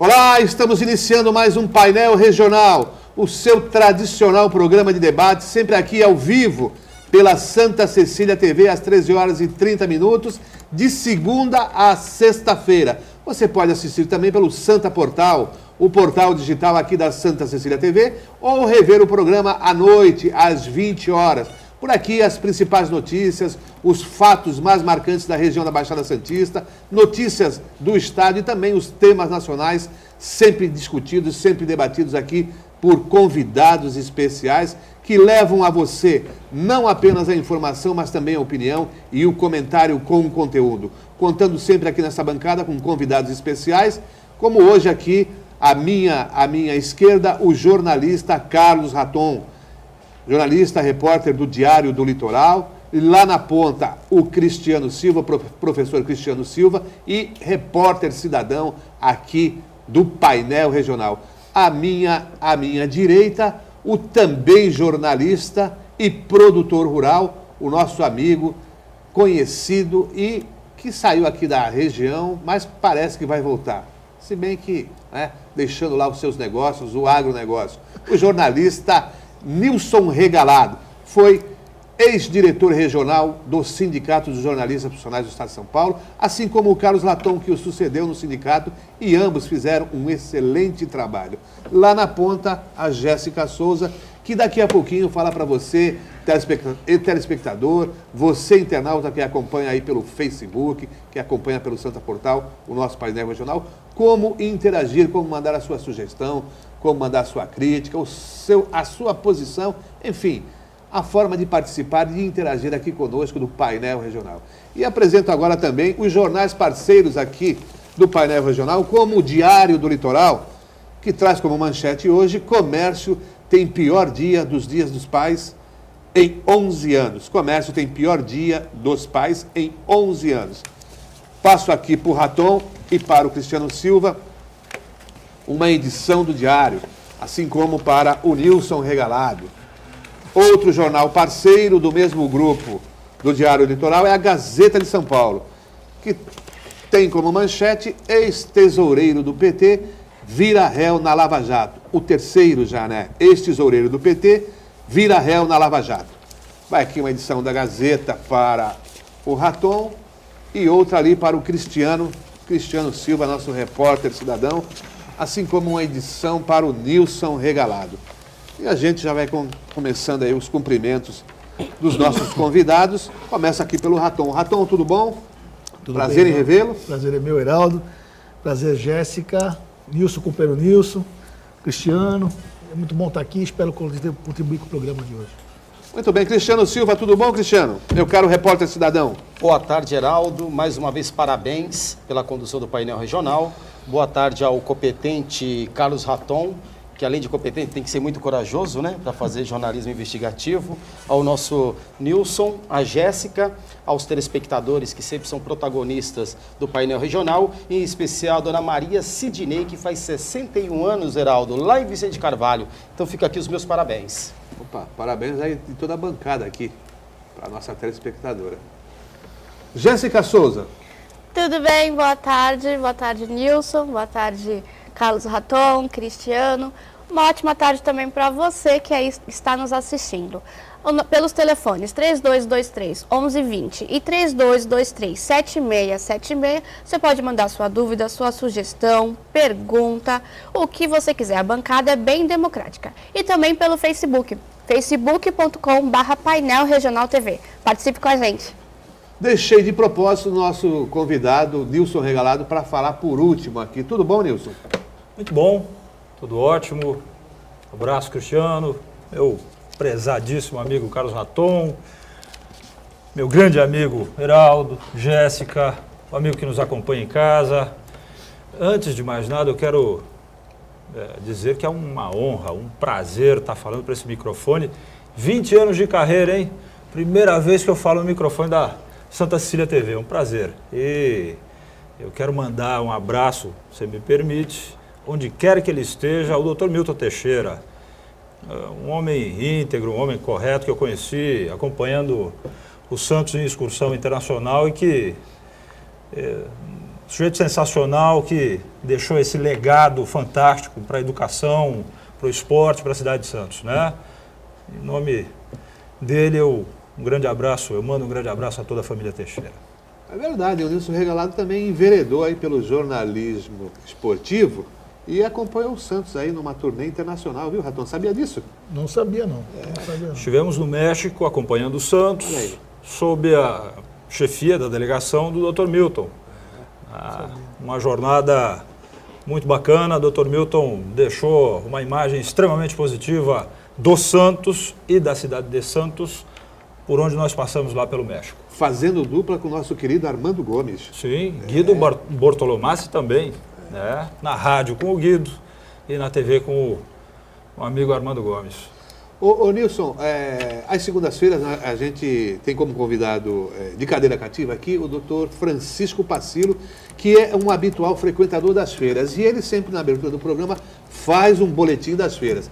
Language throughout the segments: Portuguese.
Olá, estamos iniciando mais um Painel Regional, o seu tradicional programa de debate, sempre aqui ao vivo, pela Santa Cecília TV, às 13 horas e 30 minutos, de segunda a sexta-feira. Você pode assistir também pelo Santa Portal, o portal digital aqui da Santa Cecília TV, ou rever o programa à noite, às 20 horas. Por aqui, as principais notícias, os fatos mais marcantes da região da Baixada Santista, notícias do Estado e também os temas nacionais, sempre discutidos, sempre debatidos aqui por convidados especiais que levam a você não apenas a informação, mas também a opinião e o comentário com o conteúdo. Contando sempre aqui nessa bancada com convidados especiais, como hoje aqui, à minha esquerda, o jornalista Carlos Raton. Jornalista, repórter do Diário do Litoral, e lá na ponta o Cristiano Silva, professor Cristiano Silva, e repórter cidadão aqui do Painel Regional. À minha direita, o também jornalista e produtor rural, o nosso amigo, conhecido e que saiu aqui da região, mas parece que vai voltar. Se bem que, deixando lá os seus negócios, o agronegócio. O jornalista Nilson Regalado foi ex-diretor regional do Sindicato dos Jornalistas Profissionais do Estado de São Paulo, assim como o Carlos Raton, que o sucedeu no sindicato, e ambos fizeram um excelente trabalho. Lá na ponta, a Jéssica Souza, que daqui a pouquinho fala para você, telespectador, você internauta que acompanha aí pelo Facebook, que acompanha pelo Santa Portal, o nosso painel regional, como interagir, como mandar a sua sugestão, como mandar a sua crítica, a sua posição, enfim, a forma de participar e de interagir aqui conosco do Painel Regional. E apresento agora também os jornais parceiros aqui do Painel Regional, como o Diário do Litoral, que traz como manchete hoje: comércio tem pior dia dos dias dos pais em 11 anos. Comércio tem pior dia dos pais em 11 anos. Passo aqui para o Raton e para o Cristiano Silva uma edição do Diário, assim como para o Nilson Regalado. Outro jornal parceiro do mesmo grupo do Diário Litoral é a Gazeta de São Paulo, que tem como manchete: ex-tesoureiro do PT vira réu na Lava Jato. O terceiro já, Ex-tesoureiro do PT vira réu na Lava Jato. Vai aqui uma edição da Gazeta para o Raton e outra ali para o Cristiano Silva, nosso repórter cidadão, assim como uma edição para o Nilson Regalado. E a gente já vai começando aí os cumprimentos dos nossos convidados. Começa aqui pelo Raton. Raton, tudo bom? Tudo prazer bem, em revê-lo. Prazer é meu, Heraldo. Prazer, Jéssica. Nilson, companheiro Nilson. Cristiano. É muito bom estar aqui. Espero contribuir com o programa de hoje. Muito bem. Cristiano Silva, tudo bom, Cristiano? Meu caro repórter cidadão. Boa tarde, Heraldo. Mais uma vez, parabéns pela condução do painel regional. Boa tarde ao competente Carlos Raton, que além de competente tem que ser muito corajoso, para fazer jornalismo investigativo. Ao nosso Nilson, a Jéssica, aos telespectadores que sempre são protagonistas do painel regional, em especial a dona Maria Sidney, que faz 61 anos, Heraldo, lá em Vicente Carvalho. Então fica aqui os meus parabéns. Opa, parabéns aí de toda a bancada aqui, para a nossa telespectadora. Jéssica Souza. Tudo bem, boa tarde Nilson, boa tarde Carlos Raton, Cristiano. Uma ótima tarde também para você que aí está nos assistindo. Pelos telefones 3223-1120 e 3223-7676, você pode mandar sua dúvida, sua sugestão, pergunta, o que você quiser. A bancada é bem democrática. E também pelo Facebook, facebook.com/Painel Regional TV. Participe com a gente. Deixei de propósito o nosso convidado, Nilson Regalado, para falar por último aqui. Tudo bom, Nilson? Muito bom, tudo ótimo. Abraço, Cristiano, meu prezadíssimo amigo Carlos Raton, meu grande amigo Heraldo, Jéssica, o amigo que nos acompanha em casa. Antes de mais nada, eu quero dizer que é uma honra, um prazer estar falando para esse microfone. 20 anos de carreira, hein? Primeira vez que eu falo no microfone da Santa Cecília TV, um prazer. E eu quero mandar um abraço, se me permite, onde quer que ele esteja, ao Dr. Milton Teixeira, um homem íntegro, um homem correto que eu conheci acompanhando o Santos em excursão internacional e que sujeito sensacional que deixou esse legado fantástico para a educação, para o esporte, para a cidade de Santos, né? Em nome dele, um grande abraço, eu mando um grande abraço a toda a família Teixeira. É verdade, o Nilson Regalado também enveredou aí pelo jornalismo esportivo e acompanhou o Santos aí numa turnê internacional, viu, Raton? Sabia disso? Não sabia, não. Não sabia, não. Estivemos no México acompanhando o Santos, Olha aí. sob a chefia da delegação do Dr. Milton. Uma jornada muito bacana, o Dr. Milton deixou uma imagem extremamente positiva do Santos e da cidade de Santos, por onde nós passamos lá pelo México. Fazendo dupla com o nosso querido Armando Gomes. Sim, Guido Bortolomassi também, né? Na rádio com o Guido e na TV com o amigo Armando Gomes. Ô Nilson, às segundas-feiras a gente tem como convidado de cadeira cativa aqui o doutor Francisco Pacilo, que é um habitual frequentador das feiras. E ele sempre, na abertura do programa, faz um boletim das feiras.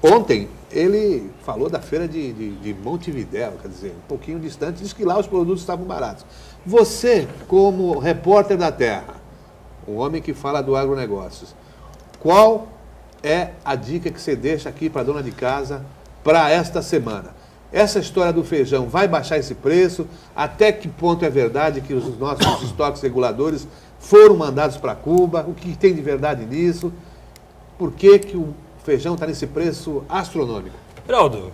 Ontem, ele falou da feira de Montevidéu, quer dizer, um pouquinho distante, diz que lá os produtos estavam baratos. Você, como repórter da terra, um homem que fala do agronegócios, qual é a dica que você deixa aqui para a dona de casa para esta semana? Essa história do feijão vai baixar esse preço? Até que ponto é verdade que os nossos estoques reguladores foram mandados para Cuba? O que tem de verdade nisso? Por que o feijão está nesse preço astronômico? Geraldo,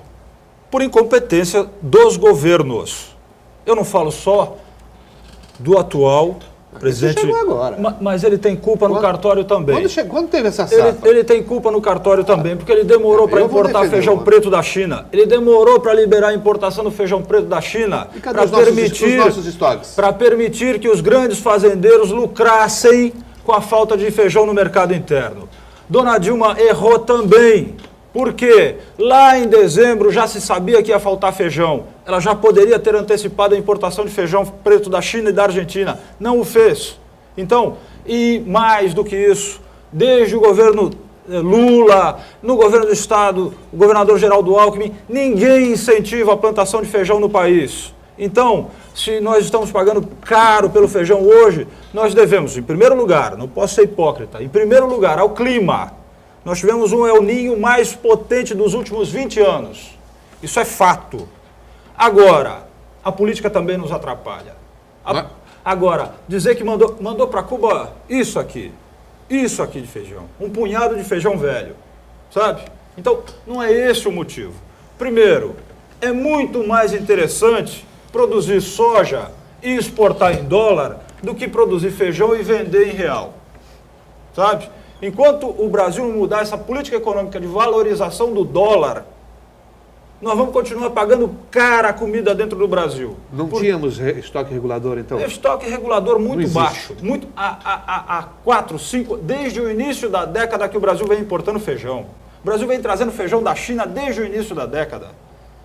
por incompetência dos governos. Eu não falo só do atual presidente, chegou agora. Mas ele tem culpa no cartório também. Quando teve essa safra? Ele tem culpa no cartório também, porque ele demorou para Eu vou importar defender, feijão mano. preto da China. Ele demorou para liberar a importação do feijão preto da China. E cadê os nossos estoques? Para permitir que os grandes fazendeiros lucrassem com a falta de feijão no mercado interno. Dona Dilma errou também. Por quê? Lá em dezembro já se sabia que ia faltar feijão. Ela já poderia ter antecipado a importação de feijão preto da China e da Argentina. Não o fez. Então, e mais do que isso, desde o governo Lula, no governo do Estado, o governador Geraldo Alckmin, ninguém incentiva a plantação de feijão no país. Então, se nós estamos pagando caro pelo feijão hoje, nós devemos, em primeiro lugar, não posso ser hipócrita, em primeiro lugar, ao clima. Nós tivemos um El Niño mais potente dos últimos 20 anos. Isso é fato. Agora, a política também nos atrapalha. Agora, dizer que mandou para Cuba isso aqui de feijão, um punhado de feijão velho, sabe? Então, não é esse o motivo. Primeiro, é muito mais interessante produzir soja e exportar em dólar do que produzir feijão e vender em real, sabe? Enquanto o Brasil não mudar essa política econômica de valorização do dólar, nós vamos continuar pagando cara a comida dentro do Brasil. Não tínhamos estoque regulador, então? Estoque regulador muito baixo. Há 4, 5, desde o início da década que o Brasil vem importando feijão. O Brasil vem trazendo feijão da China desde o início da década.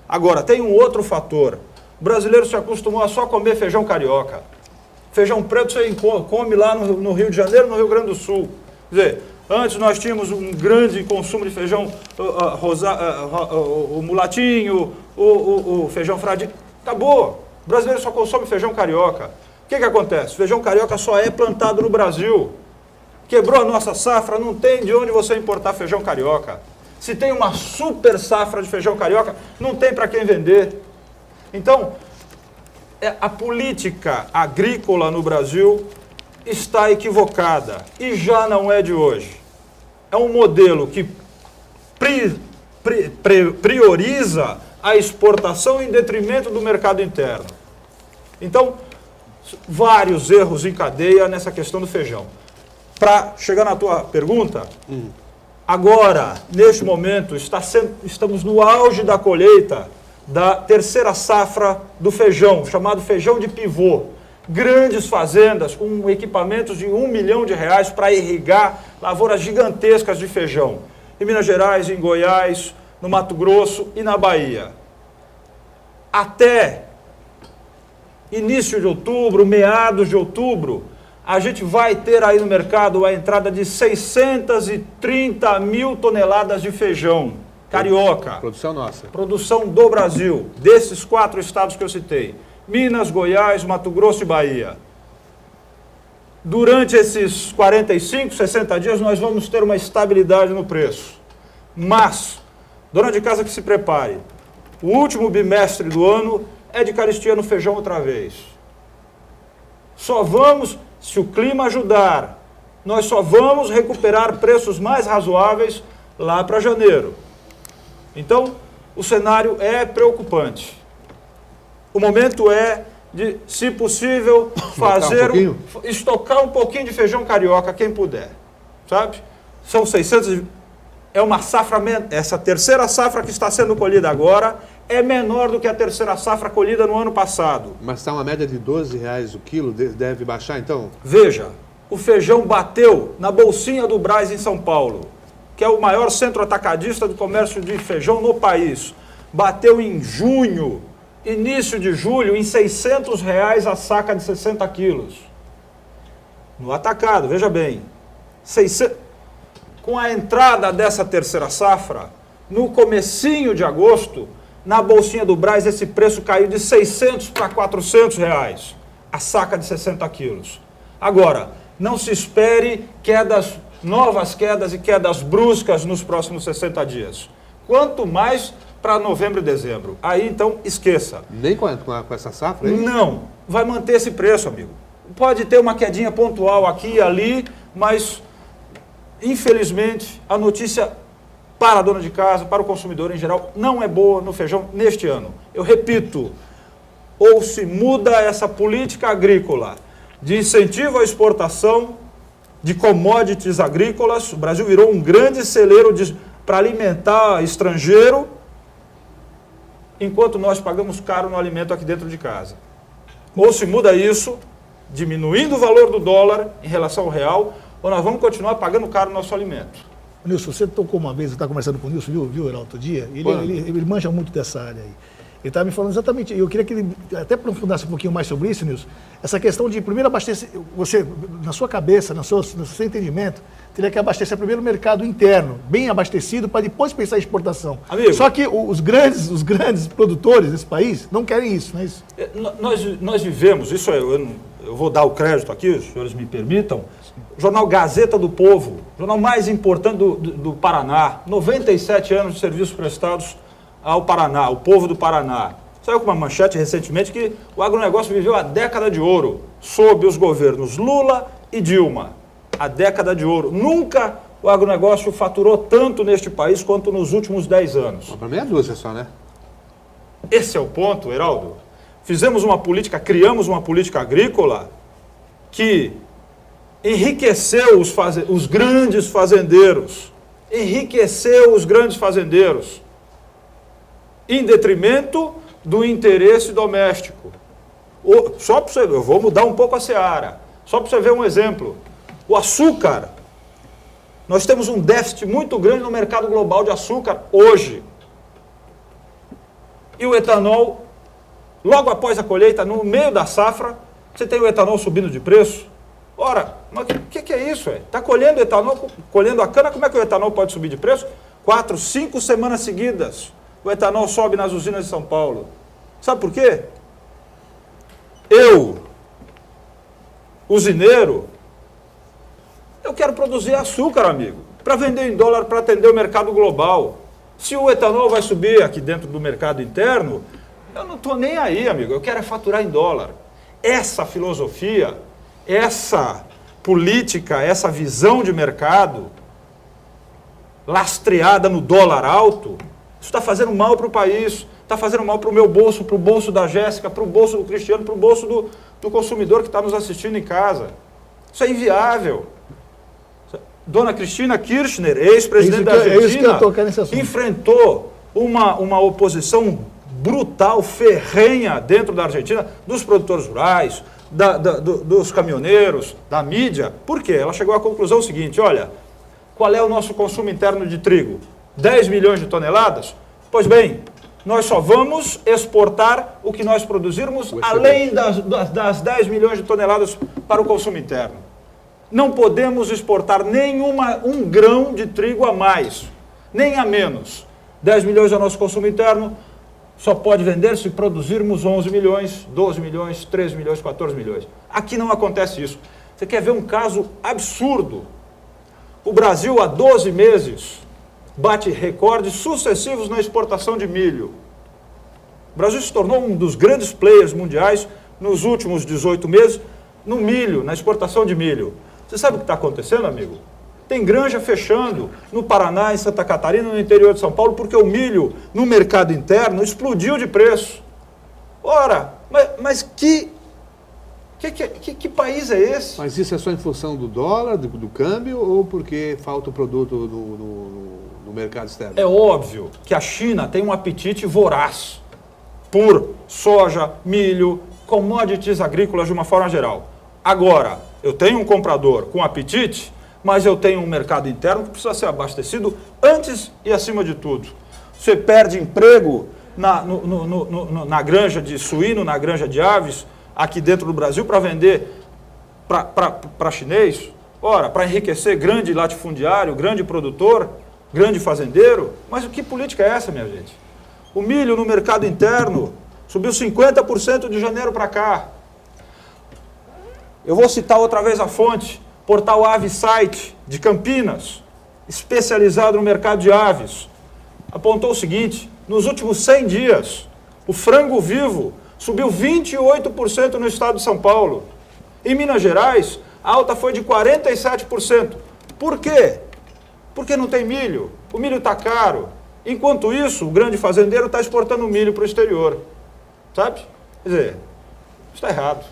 Agora, tem um outro fator. O brasileiro se acostumou a só comer feijão carioca. Feijão preto você come lá no Rio de Janeiro, no Rio Grande do Sul. Quer dizer, antes nós tínhamos um grande consumo de feijão o mulatinho, o feijão fradinho. Acabou. O brasileiro só consome feijão carioca. O que acontece? Feijão carioca só é plantado no Brasil. Quebrou a nossa safra, não tem de onde você importar feijão carioca. Se tem uma super safra de feijão carioca, não tem para quem vender. Então, a política agrícola no Brasil está equivocada e já não é de hoje. É um modelo que prioriza a exportação em detrimento do mercado interno. Então, vários erros em cadeia nessa questão do feijão. Para chegar na tua pergunta, agora, neste momento, estamos no auge da colheita da terceira safra do feijão, chamado feijão de pivô. Grandes fazendas com equipamentos de R$1 milhão para irrigar lavouras gigantescas de feijão. Em Minas Gerais, em Goiás, no Mato Grosso e na Bahia. Até início de outubro, meados de outubro, a gente vai ter aí no mercado a entrada de 630 mil toneladas de feijão carioca. Produção nossa. Produção do Brasil, desses 4 estados que eu citei. Minas, Goiás, Mato Grosso e Bahia. durante esses 45, 60 dias, nós vamos ter uma estabilidade no preço. Mas, dona de casa que se prepare, o último bimestre do ano é de caristia no feijão outra vez. Só vamos, se o clima ajudar, nós só vamos recuperar preços mais razoáveis lá para janeiro. Então, o cenário é preocupante. O momento é de, se possível, estocar um pouquinho de feijão carioca, quem puder, sabe? São 600, é uma safra, essa terceira safra que está sendo colhida agora é menor do que a terceira safra colhida no ano passado. Mas está uma média de R$12 o quilo, deve baixar então? Veja, o feijão bateu na bolsinha do Brás em São Paulo, que é o maior centro atacadista do comércio de feijão no país. Bateu em junho, início de julho, em R$600 a saca de 60 quilos. No atacado, veja bem. 600... Com a entrada dessa terceira safra, no comecinho de agosto, na bolsinha do Brás, esse preço caiu de 600 para R$400, a saca de 60 quilos. Agora, não se espere quedas, novas quedas e quedas bruscas nos próximos 60 dias. Quanto mais para novembro e dezembro. Aí, então, esqueça. Nem com essa safra aí? Não, vai manter esse preço, amigo. Pode ter uma quedinha pontual aqui e ali, mas, infelizmente, a notícia para a dona de casa, para o consumidor em geral, não é boa no feijão neste ano. Eu repito, ou se muda essa política agrícola de incentivo à exportação de commodities agrícolas, o Brasil virou um grande celeiro para alimentar estrangeiro, enquanto nós pagamos caro no alimento aqui dentro de casa. Ou se muda isso, diminuindo o valor do dólar em relação ao real, ou nós vamos continuar pagando caro o nosso alimento. Nilson, você tocou uma vez, eu estava conversando com o Nilson, viu Heraldo, outro dia? Ele manja muito dessa área aí. Ele estava me falando exatamente, eu queria que ele até aprofundasse um pouquinho mais sobre isso, Nilson, essa questão de primeiro abastecer, você, na sua cabeça, no seu entendimento, teria que abastecer primeiro o mercado interno, bem abastecido, para depois pensar em exportação. Amigo, só que os grandes produtores desse país não querem isso, não é isso? Nós vivemos, isso eu vou dar o crédito aqui, os senhores me permitam, o jornal Gazeta do Povo, o jornal mais importante do Paraná, 97 anos de serviços prestados ao Paraná, ao povo do Paraná. Saiu com uma manchete recentemente que o agronegócio viveu a década de ouro, sob os governos Lula e Dilma. A década de ouro. Nunca o agronegócio faturou tanto neste país quanto nos últimos 10 anos. Para mim é duas só, né? Esse é o ponto, Heraldo. Fizemos uma política, criamos uma política agrícola que enriqueceu os grandes fazendeiros. Enriqueceu os grandes fazendeiros. Em detrimento do interesse doméstico. Só para você ver, eu vou mudar um pouco a seara. Só para você ver um exemplo. O açúcar. Nós temos um déficit muito grande no mercado global de açúcar hoje. E o etanol, logo após a colheita, no meio da safra, você tem o etanol subindo de preço. Ora, mas o que é isso? Está colhendo etanol, colhendo a cana, como é que o etanol pode subir de preço? 4, 5 semanas seguidas. O etanol sobe nas usinas de São Paulo. Sabe por quê? Eu, usineiro, eu quero produzir açúcar, amigo, para vender em dólar, para atender o mercado global. Se o etanol vai subir aqui dentro do mercado interno, eu não estou nem aí, amigo. Eu quero é faturar em dólar. Essa filosofia, essa política, essa visão de mercado, lastreada no dólar alto, isso está fazendo mal para o país, está fazendo mal para o meu bolso, para o bolso da Jéssica, para o bolso do Cristiano, para o bolso do consumidor que está nos assistindo em casa. Isso é inviável. Dona Cristina Kirchner, ex-presidente da Argentina, enfrentou uma oposição brutal, ferrenha dentro da Argentina, dos produtores rurais, dos caminhoneiros, da mídia. Por quê? Ela chegou à conclusão seguinte, olha, qual é o nosso consumo interno de trigo? 10 milhões de toneladas? Pois bem, nós só vamos exportar o que nós produzirmos além das 10 milhões de toneladas para o consumo interno. Não podemos exportar um grão de trigo a mais, nem a menos. 10 milhões é o nosso consumo interno, só pode vender se produzirmos 11 milhões, 12 milhões, 13 milhões, 14 milhões. Aqui não acontece isso. Você quer ver um caso absurdo? O Brasil, há 12 meses, bate recordes sucessivos na exportação de milho. O Brasil se tornou um dos grandes players mundiais nos últimos 18 meses no milho, na exportação de milho. Você sabe o que está acontecendo, amigo? Tem granja fechando no Paraná, em Santa Catarina, no interior de São Paulo, porque o milho no mercado interno explodiu de preço. Ora, mas que país é esse? Mas isso é só em função do dólar, do câmbio, ou porque falta o produto no mercado externo? É óbvio que a China tem um apetite voraz por soja, milho, commodities agrícolas de uma forma geral. Agora, eu tenho um comprador com apetite, mas eu tenho um mercado interno que precisa ser abastecido antes e acima de tudo. Você perde emprego na granja de suíno, na granja de aves, aqui dentro do Brasil, para vender para chinês, ora, para enriquecer grande latifundiário, grande produtor, grande fazendeiro. Mas que política é essa, minha gente? O milho no mercado interno subiu 50% de janeiro para cá. Eu vou citar outra vez a fonte, portal AveSite de Campinas, especializado no mercado de aves, apontou o seguinte: nos últimos 100 dias, o frango vivo subiu 28% no estado de São Paulo. Em Minas Gerais, a alta foi de 47%. Por quê? Porque não tem milho. O milho está caro. Enquanto isso, o grande fazendeiro está exportando milho para o exterior. Sabe? Quer dizer, isso está errado.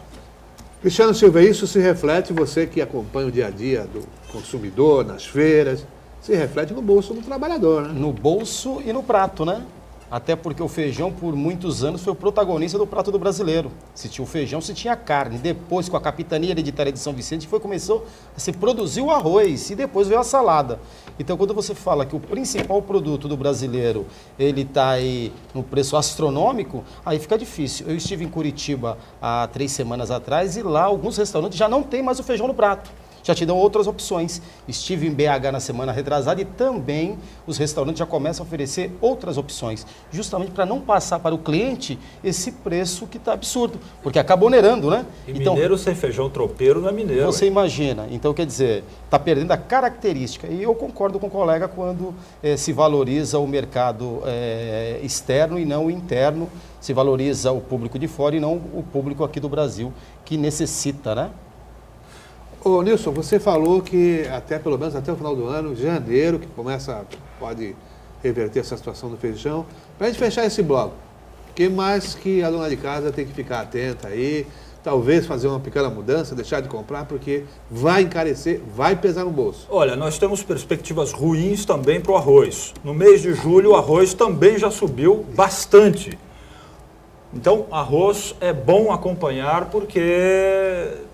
Cristiano Silva, isso se reflete, você que acompanha o dia a dia do consumidor, nas feiras, se reflete no bolso do trabalhador, né? No bolso e no prato, né? Até porque o feijão, por muitos anos, foi o protagonista do prato do brasileiro. Se tinha o feijão, se tinha a carne. Depois, com a capitania hereditária de São Vicente, começou a se produzir o arroz e depois veio a salada. Então, quando você fala que o principal produto do brasileiro, ele está aí no preço astronômico, aí fica difícil. Eu estive em Curitiba há 3 semanas atrás e lá alguns restaurantes já não tem mais o feijão no prato. Já te dão outras opções. Estive em BH na semana retrasada e também os restaurantes já começam a oferecer outras opções, justamente para não passar para o cliente esse preço que está absurdo, porque acaba onerando, né? E então, mineiro sem feijão tropeiro não é mineiro. Você imagina. Então, quer dizer, está perdendo a característica. E eu concordo com o colega quando se valoriza o mercado externo e não o interno, se valoriza o público de fora e não o público aqui do Brasil, que necessita, né? Ô Nilson, você falou que até pelo menos até o final do ano, janeiro, que pode reverter essa situação do feijão. Para a gente fechar esse bloco, o que mais que a dona de casa tem que ficar atenta aí? Talvez fazer uma pequena mudança, deixar de comprar, porque vai encarecer, vai pesar no bolso. Olha, nós temos perspectivas ruins também para o arroz. No mês de julho, o arroz também já subiu bastante. Então, arroz é bom acompanhar porque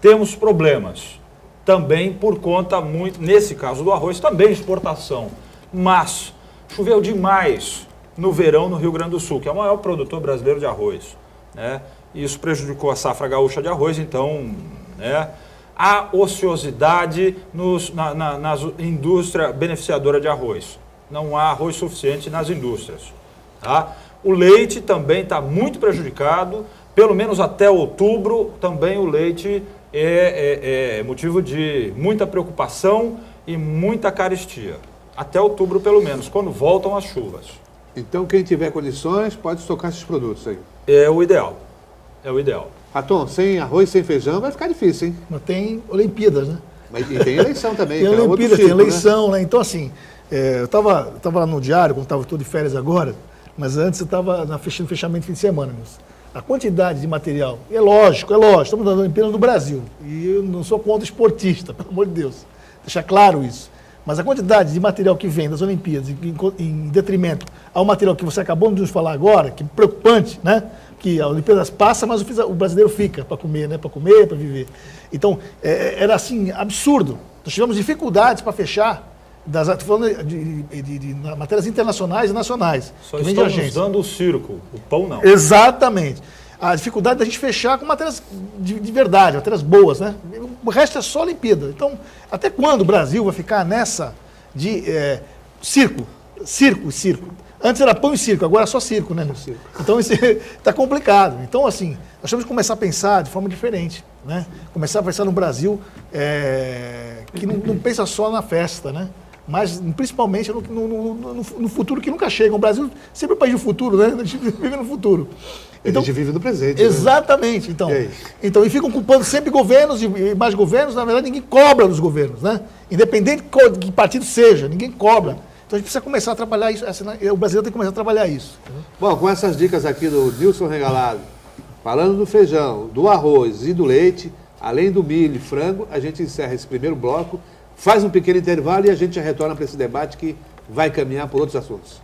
temos problemas, também por conta muito, nesse caso do arroz, também exportação. Mas choveu demais no verão no Rio Grande do Sul, que é o maior produtor brasileiro de arroz, né? E isso prejudicou a safra gaúcha de arroz, então, né? Há ociosidade na indústria beneficiadora de arroz. Não há arroz suficiente nas indústrias, tá? O leite também está muito prejudicado, pelo menos até outubro, também o leite é motivo de muita preocupação e muita carestia. Até outubro, pelo menos, quando voltam as chuvas. Então, quem tiver condições, pode estocar esses produtos aí. É o ideal. É o ideal. Raton, sem arroz, sem feijão, vai ficar difícil, hein? Mas tem Olimpíadas, né? E tem eleição também. Tem que é outro Olimpíadas, tem ciclo, eleição, né? Então, assim, eu estava lá no diário, quando estava todo de férias agora, mas antes eu estava no fechamento de fim de semana, meus. A quantidade de material, é lógico, estamos dando Olimpíadas no Brasil. E eu não sou contra esportista, pelo amor de Deus. Deixar claro isso. Mas a quantidade de material que vem das Olimpíadas, em detrimento ao material que você acabou de nos falar agora, que é preocupante, né? Que a Olimpíadas passa, mas o brasileiro fica para comer, né? Para comer, para viver. Então, era assim, absurdo. Nós tivemos dificuldades para fechar, estou falando de matérias internacionais e nacionais. Só estamos dando o circo, o pão não. Exatamente. A dificuldade da gente fechar com matérias de verdade, matérias boas, né? O resto é só Olimpíada. Então, até quando o Brasil vai ficar nessa de circo? Antes era pão e circo, agora é só circo, né? Circo. Então isso está complicado. Então, assim, nós temos que começar a pensar de forma diferente, né? Começar a pensar no Brasil que não pensa só na festa, né? Mas principalmente no futuro que nunca chega. O Brasil sempre é o país do futuro, né? A gente vive no futuro. Então, a gente vive no presente. Exatamente. Né? Então, e ficam culpando sempre governos e mais governos. Na verdade, ninguém cobra dos governos, né? Independente de que partido seja, ninguém cobra. Então a gente precisa começar a trabalhar isso. O brasileiro tem que começar a trabalhar isso. Bom, com essas dicas aqui do Nilson Regalado, falando do feijão, do arroz e do leite, além do milho e frango, a gente encerra esse primeiro bloco, faz um pequeno intervalo e a gente já retorna para esse debate que vai caminhar por outros assuntos.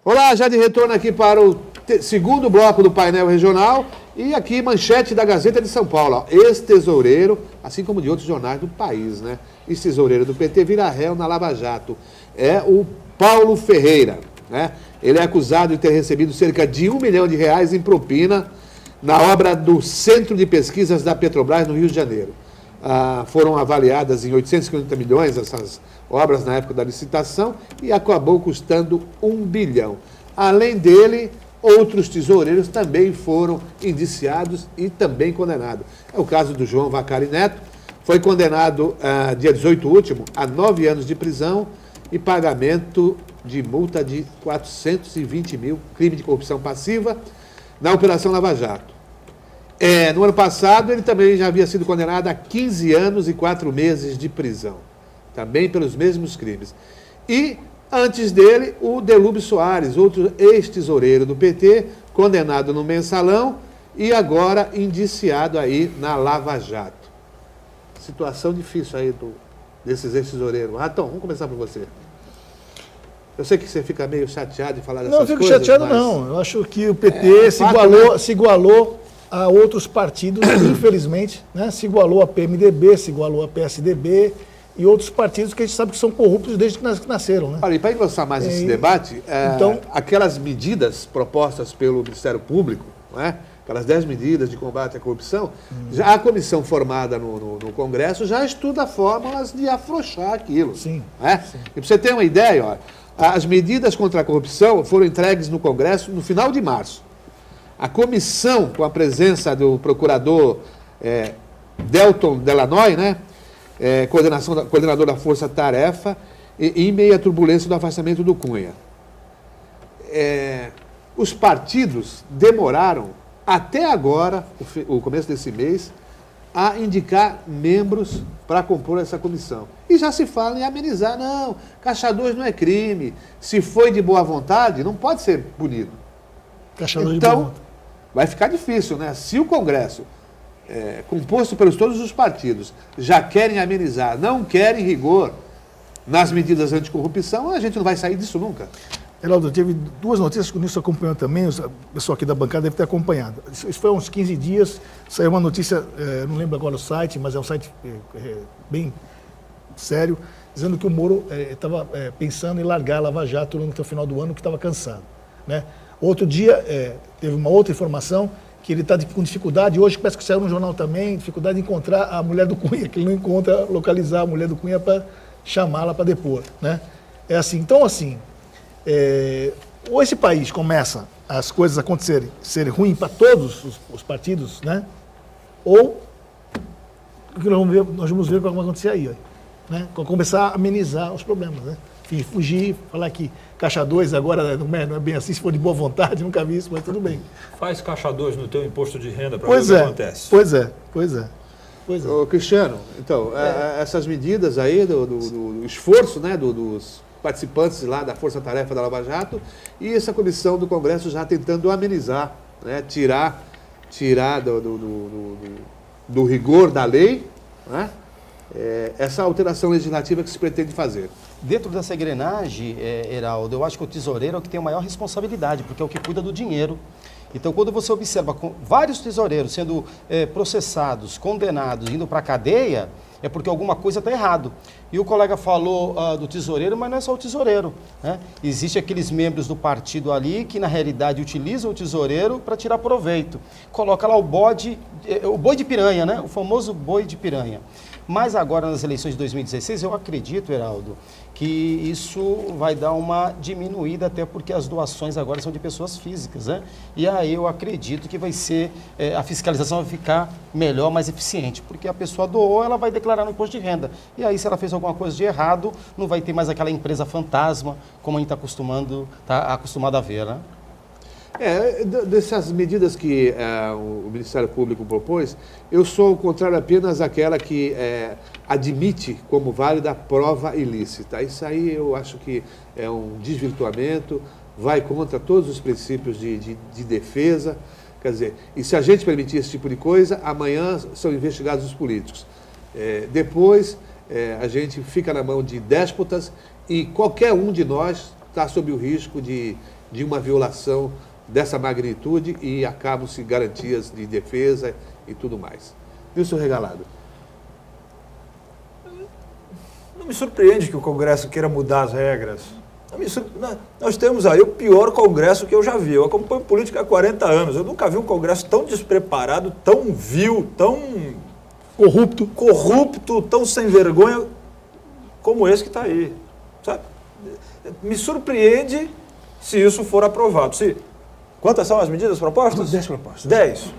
Olá, já de retorno aqui para o segundo bloco do painel regional e aqui manchete da Gazeta de São Paulo. Ó, ex-tesoureiro, assim como de outros jornais do país, né? Ex-tesoureiro do PT vira réu na Lava Jato. É o Paulo Ferreira, né? Ele é acusado de ter recebido cerca de R$1 milhão em propina na obra do Centro de Pesquisas da Petrobras no Rio de Janeiro. Foram avaliadas em 850 milhões essas obras na época da licitação e acabou custando R$1 bilhão. Além dele, outros tesoureiros também foram indiciados e também condenados. É o caso do João Vacari Neto, foi condenado dia 18 último a 9 anos de prisão e pagamento de multa de 420 mil, crime de corrupção passiva, na Operação Lava Jato. No ano passado, ele também já havia sido condenado a 15 anos e 4 meses de prisão, também pelos mesmos crimes. E, antes dele, o Delúbio Soares, outro ex-tesoureiro do PT, condenado no Mensalão e agora indiciado aí na Lava Jato. Situação difícil aí desses ex-tesoureiros. Ratão, vamos começar por você. Eu sei que você fica meio chateado de falar dessas coisas. Não, eu fico chateado, mas... não. Eu acho que o PT se igualou a outros partidos, infelizmente, né? Se igualou a PMDB, se igualou a PSDB e outros partidos que a gente sabe que são corruptos desde que nasceram, né? Olha, e para engrossar mais esse debate, então, aquelas medidas propostas pelo Ministério Público, não é? Aquelas 10 medidas de combate à corrupção, já a comissão formada no Congresso já estuda fórmulas de afrouxar aquilo. Sim. Né? Sim. E para você ter uma ideia, ó, as medidas contra a corrupção foram entregues no Congresso no final de março. A comissão, com a presença do procurador Delton Delanoy, né, coordenador da Força Tarefa, em meio à turbulência do afastamento do Cunha. Os partidos demoraram até agora, o começo desse mês, a indicar membros para compor essa comissão. E já se fala em amenizar. Não, Caixa 2 não é crime. Se foi de boa vontade, não pode ser punido. Caixa 2 então, de boa vontade. Vai ficar difícil, né? Se o Congresso, composto pelos todos os partidos, já querem amenizar, não querem rigor nas medidas anticorrupção, a gente não vai sair disso nunca. Heraldo, teve duas notícias que o Nilson acompanhou também, o pessoal aqui da bancada deve ter acompanhado. Isso foi há uns 15 dias, saiu uma notícia, não lembro agora o site, mas é um site bem sério, dizendo que o Moro estava pensando em largar a Lava Jato no final do ano, que estava cansado. Né? Outro dia, teve uma outra informação, que ele está com dificuldade, hoje parece que saiu no jornal também, dificuldade de encontrar a mulher do Cunha, que ele não encontra, localizar a mulher do Cunha para chamá-la para depor. Né? É assim, então assim... ou esse país começa as coisas acontecerem, serem ruins para todos os partidos, né? Ou o que nós vamos ver o que vai acontecer aí, ó, né? Começar a amenizar os problemas, né? Enfim, fugir, falar que Caixa 2 agora não é bem assim, se for de boa vontade, nunca vi isso, mas tudo bem. Faz Caixa 2 no teu imposto de renda para ver o que acontece. Pois é. Ô, Cristiano, então, essas medidas aí do esforço, né, dos participantes lá da Força Tarefa da Lava Jato e essa comissão do Congresso já tentando amenizar, né, tirar do rigor da lei, né, essa alteração legislativa que se pretende fazer. Dentro dessa engrenagem, Heraldo, eu acho que o tesoureiro é o que tem a maior responsabilidade, porque é o que cuida do dinheiro. Então, quando você observa vários tesoureiros sendo processados, condenados, indo para a cadeia, é porque alguma coisa está errado. E o colega falou do tesoureiro, mas não é só o tesoureiro. Né? Existem aqueles membros do partido ali que, na realidade, utilizam o tesoureiro para tirar proveito. Coloca lá o boi de piranha, né? O famoso boi de piranha. Mas agora, nas eleições de 2016, eu acredito, Heraldo, que isso vai dar uma diminuída, até porque as doações agora são de pessoas físicas, né? E aí eu acredito que vai ser, a fiscalização vai ficar melhor, mais eficiente, porque a pessoa doou, ela vai declarar no imposto de renda. E aí, se ela fez alguma coisa de errado, não vai ter mais aquela empresa fantasma, como a gente está acostumado a ver, né? Dessas medidas que o Ministério Público propôs, eu sou contrário apenas àquela que admite como válida a prova ilícita. Isso aí eu acho que é um desvirtuamento, vai contra todos os princípios de defesa. Quer dizer, e se a gente permitir esse tipo de coisa, amanhã são investigados os políticos. Depois, a gente fica na mão de déspotas e qualquer um de nós está sob o risco de uma violação dessa magnitude e acabam-se garantias de defesa e tudo mais. Nilson Regalado. Não me surpreende que o Congresso queira mudar as regras. Nós temos aí o pior Congresso que eu já vi. Eu acompanho política há 40 anos. Eu nunca vi um Congresso tão despreparado, tão vil, tão corrupto, tão sem vergonha como esse que está aí. Sabe? Me surpreende se isso for aprovado. Quantas são as medidas propostas? 10 propostas. 10.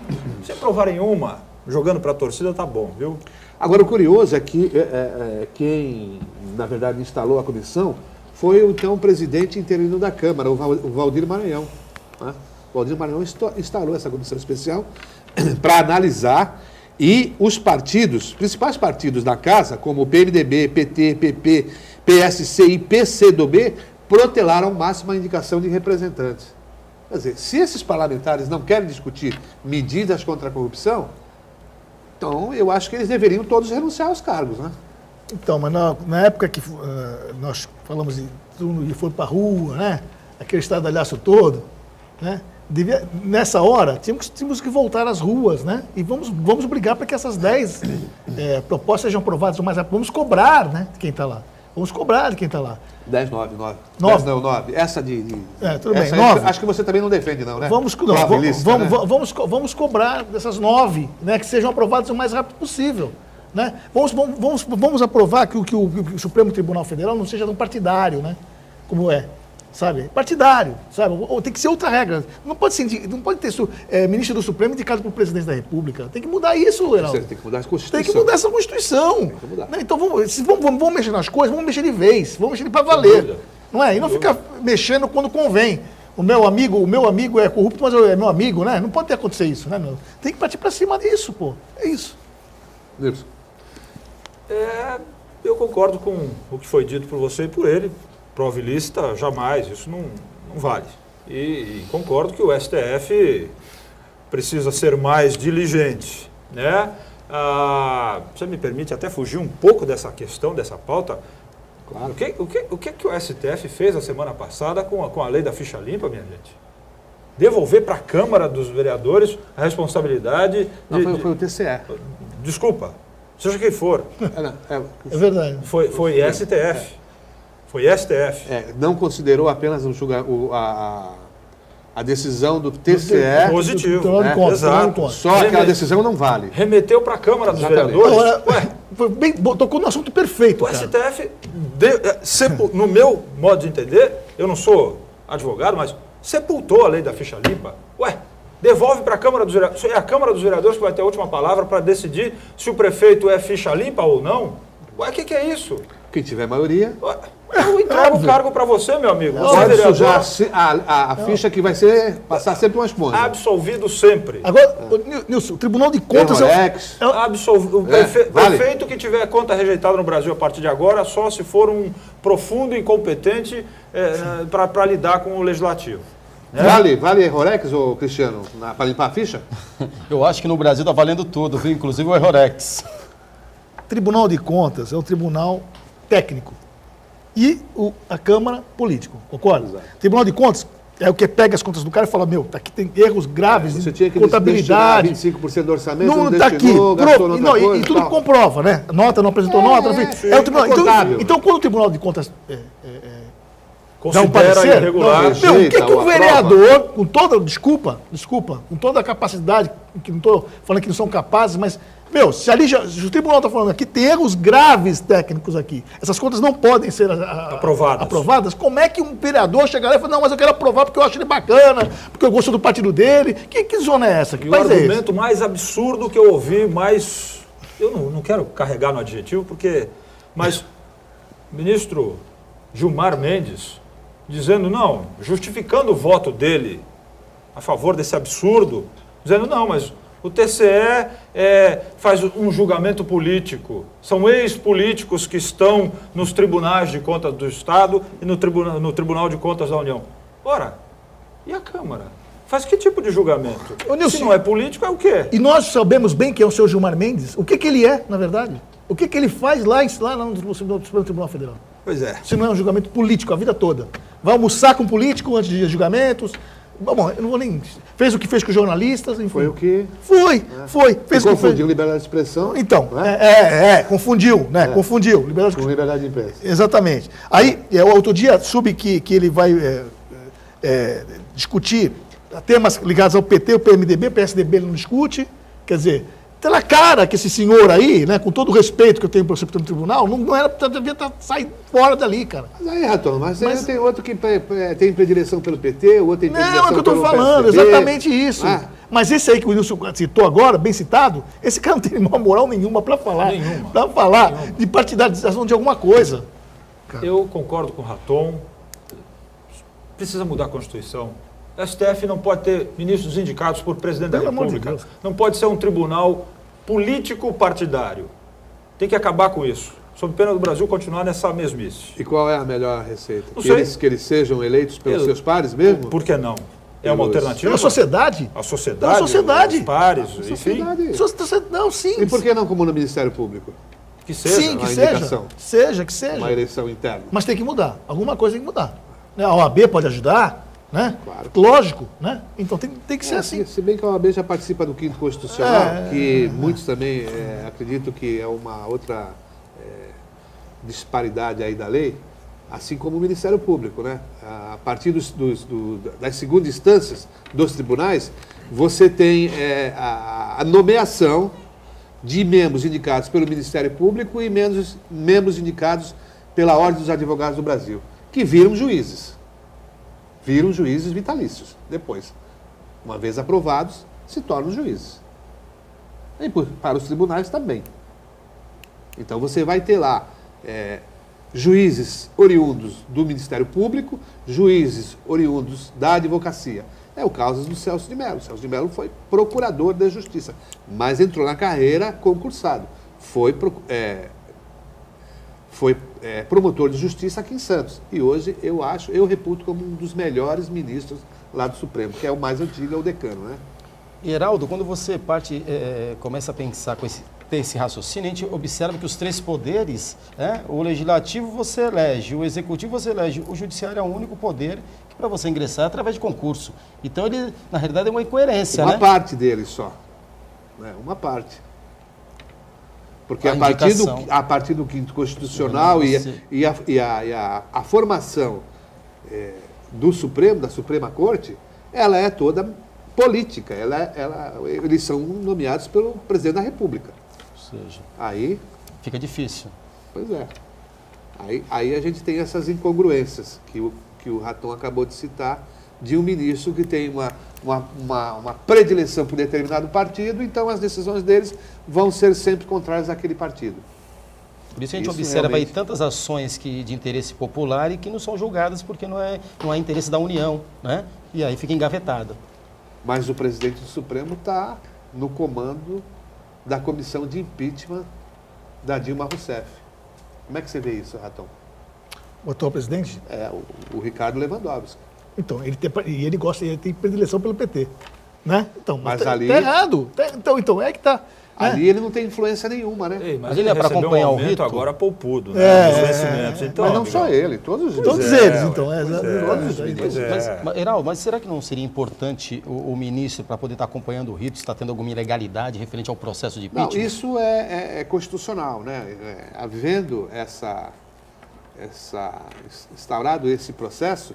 Se aprovarem uma, jogando para a torcida, tá bom, viu? Agora, o curioso é que quem, na verdade, instalou a comissão foi o então presidente interino da Câmara, o Valdir Maranhão. Né? O Valdir Maranhão instalou essa comissão especial para analisar, e os partidos, principais partidos da casa, como o PMDB, PT, PP, PSC e PCdoB, protelaram ao máximo a indicação de representantes. Quer dizer, se esses parlamentares não querem discutir medidas contra a corrupção, então eu acho que eles deveriam todos renunciar aos cargos, né? Então, mas na época que nós falamos de turno e foi para a rua, né? Aquele estardalhaço todo, né? Nessa hora, tínhamos que voltar às ruas, né? E vamos brigar para que essas 10 propostas sejam aprovadas o mais rápido. Vamos cobrar, né, de quem está lá. Vamos cobrar de quem está lá. 10, 9, 9. 9. 10 não, 9. Essa tudo bem, 9. Acho que você também não defende, não, né? Vamos cobrar dessas 9, né, que sejam aprovadas o mais rápido possível. Né? Vamos aprovar que o Supremo Tribunal Federal não seja tão partidário, né? Como é. Sabe? Partidário, sabe? Ou tem que ser outra regra. Não pode ter ministro do Supremo indicado pelo presidente da República. Tem que mudar isso, Heraldo. Tem que mudar a Constituição. Tem que mudar essa Constituição. Tem que mudar. Né? Então vamos mexer nas coisas, vamos mexer de vez, vamos mexer para valer. Não é? E não ficar mexendo quando convém. O meu amigo é corrupto, mas é meu amigo, né? Não pode acontecer isso, né? Tem que partir para cima disso, pô. É isso. Nilson. Eu concordo com o que foi dito por você e por ele. Prova ilícita, jamais, isso não vale. E concordo que o STF precisa ser mais diligente, né? Você me permite até fugir um pouco dessa questão, dessa pauta? Claro. O que o STF fez na semana passada com a lei da ficha limpa, minha gente? Devolver para a Câmara dos Vereadores a responsabilidade... Foi o TCE. Desculpa, seja quem for. É verdade. Foi STF. Foi STF. Não considerou apenas a decisão do TCE. Positivo. Exato. Só aquela decisão não vale. Remeteu para a Câmara dos Vereadores. Tocou no assunto perfeito. O STF, no meu modo de entender, eu não sou advogado, mas sepultou a lei da ficha limpa. Devolve para a Câmara dos Vereadores. É a Câmara dos Vereadores que vai ter a última palavra para decidir se o prefeito é ficha limpa ou não? O que é isso? Quem tiver maioria... Eu entrego o cargo para você, meu amigo. Pode sujar a ficha que vai passar sempre uma esponja. Absolvido sempre. Agora, Nilson, o Tribunal de Contas... O prefeito que tiver conta rejeitada no Brasil a partir de agora, só se for um profundo incompetente para lidar com o legislativo. Vale Rorex, ô Cristiano, para limpar a ficha? Eu acho que no Brasil está valendo tudo, viu? Inclusive o Rorex. Tribunal de Contas é um tribunal técnico e a Câmara político, concorda? Exato. Tribunal de Contas é o que pega as contas do cara e fala, aqui tem erros graves você de tinha que contabilidade. 25% do orçamento, não está aqui. E tudo comprova, né? Nota, não apresentou nota. É o tribunal. Então, quando o Tribunal de Contas dá um parecer, irregular, o que o vereador, com toda, desculpa, com toda a capacidade, que não estou falando que não são capazes, mas Meu, se o tribunal está falando aqui, tem erros graves técnicos aqui, essas contas não podem ser aprovadas, como é que um vereador chega lá e fala, não, mas eu quero aprovar porque eu acho ele bacana, porque eu gosto do partido dele? Que zona é essa? Que e o argumento mais absurdo que eu ouvi, mais... Eu não quero carregar no adjetivo, mas o ministro Gilmar Mendes dizendo, não, justificando o voto dele a favor desse absurdo, dizendo, não, mas o TCE faz um julgamento político. São ex-políticos que estão nos tribunais de contas do Estado e no Tribunal de Contas da União. Ora, e a Câmara? Faz que tipo de julgamento? Se não é político, é o quê? E nós sabemos bem quem é o senhor Gilmar Mendes. O que ele é, na verdade? O que ele faz lá no Supremo Tribunal Federal? Pois é. Se não é um julgamento político a vida toda. Vai almoçar com político antes de julgamentos. Bom, eu não vou nem... Fez o que fez com os jornalistas, enfim. Foi o que... Foi. Fez o que confundiu liberdade de expressão. Então, confundiu, né? Confundiu. Com liberdade de imprensa. Exatamente. Aí, outro dia, soube que ele vai discutir temas ligados ao PT, o PMDB, o PSDB ele não discute. Quer dizer, tá na cara que esse senhor aí, né, com todo o respeito que eu tenho para o Supremo Tribunal, não era para sair fora dali, cara. Mas aí, Raton, mas tem outro que tem predileção pelo PT, o outro tem predileção não, é o que eu estou falando, PSDB. exatamente isso. Mas esse aí que o Nilson citou agora, bem citado, esse cara não tem moral nenhuma para falar. De partidarização de alguma coisa. Cara. Eu concordo com o Raton. Precisa mudar a Constituição. A STF não pode ter ministros indicados por presidente da República. Não pode ser um tribunal político partidário. Tem que acabar com isso. Sob pena do Brasil continuar nessa mesmice. E qual é a melhor receita? Que eles sejam eleitos pelos seus pares mesmo? Por que não? É uma alternativa? A sociedade? A sociedade? Os pares, enfim. Não, sim. E por que não como no Ministério Público? Que seja. Sim, que seja. Que seja. Uma eleição interna. Mas tem que mudar. Alguma coisa tem que mudar. A OAB pode ajudar, né? Claro. Lógico, né? Então tem que ser assim. Se bem que a OAB já participa do 5º Constitucional, que muitos também acreditam que é uma outra disparidade aí da lei, assim como o Ministério Público, né? A partir das segundas instâncias dos tribunais, você tem a nomeação de membros indicados pelo Ministério Público e membros indicados pela Ordem dos Advogados do Brasil, que viram juízes vitalícios. Depois, uma vez aprovados, se tornam juízes. E para os tribunais também. Então você vai ter lá juízes oriundos do Ministério Público, juízes oriundos da advocacia. É o caso do Celso de Mello. Celso de Mello foi procurador da Justiça, mas entrou na carreira concursado. Foi promotor de justiça aqui em Santos. E hoje eu reputo como um dos melhores ministros lá do Supremo, que é o mais antigo, é o decano, né? Heraldo, quando você começa a pensar ter esse raciocínio, a gente observa que os 3 poderes, o legislativo você elege, o executivo você elege, o judiciário é o único poder que para você ingressar é através de concurso. Então ele, na realidade, é uma incoerência, Uma parte dele só. Uma parte. Porque a partir do 5º Constitucional a formação do Supremo, da Suprema Corte, ela é toda política. Eles são nomeados pelo Presidente da República. Ou seja, aí fica difícil. Pois é. Aí a gente tem essas incongruências que o Raton acabou de citar, de um ministro que tem uma predileção por determinado partido, então as decisões deles vão ser sempre contrárias àquele partido. Por isso a gente observa aí tantas ações de interesse popular e que não são julgadas porque não há interesse da União, né? E aí fica engavetado. Mas o presidente do Supremo está no comando da comissão de impeachment da Dilma Rousseff. Como é que você vê isso, Raton? O atual presidente? O Ricardo Lewandowski. Então, ele tem predileção pelo PT, né? Então, mas ali... Tá errado. Então, é que tá... Ali ele não tem influência nenhuma, né? Ei, mas ele é para acompanhar o rito agora poupudo, né? Então, mas não só ele, todos eles, então. Todos os ministros. Mas será que não seria importante o ministro, para poder estar acompanhando o rito, se está tendo alguma ilegalidade referente ao processo de impeachment? Não, isso é constitucional, né? Havendo instaurado esse processo,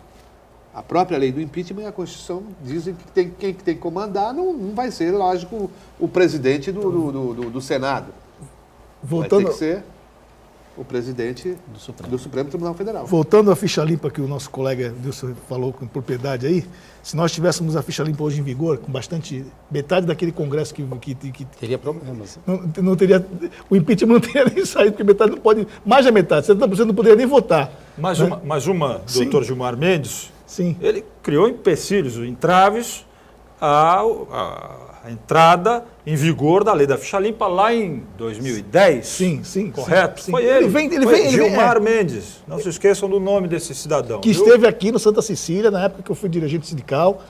A própria lei do impeachment e a Constituição dizem que quem tem que comandar não vai ser, lógico, o presidente do Senado. Vai ter que ser o presidente do Supremo Tribunal Federal. Voltando à ficha limpa que o nosso colega Wilson falou com propriedade aí, se nós tivéssemos a ficha limpa hoje em vigor, com metade daquele Congresso que Teria problemas. não teria, o impeachment não teria nem saído, porque metade não pode, mais da metade, 70% não poderia nem votar. Mais uma, Sim. doutor Gilmar Mendes, Sim. ele criou empecilhos, entraves à entrada em vigor da lei da ficha limpa lá em 2010. Sim. Correto? Sim. Foi ele. Foi Gilmar Mendes. Não se esqueçam do nome desse cidadão. Que viu? esteve aqui no Santa Cecília, na época que eu fui dirigente sindical,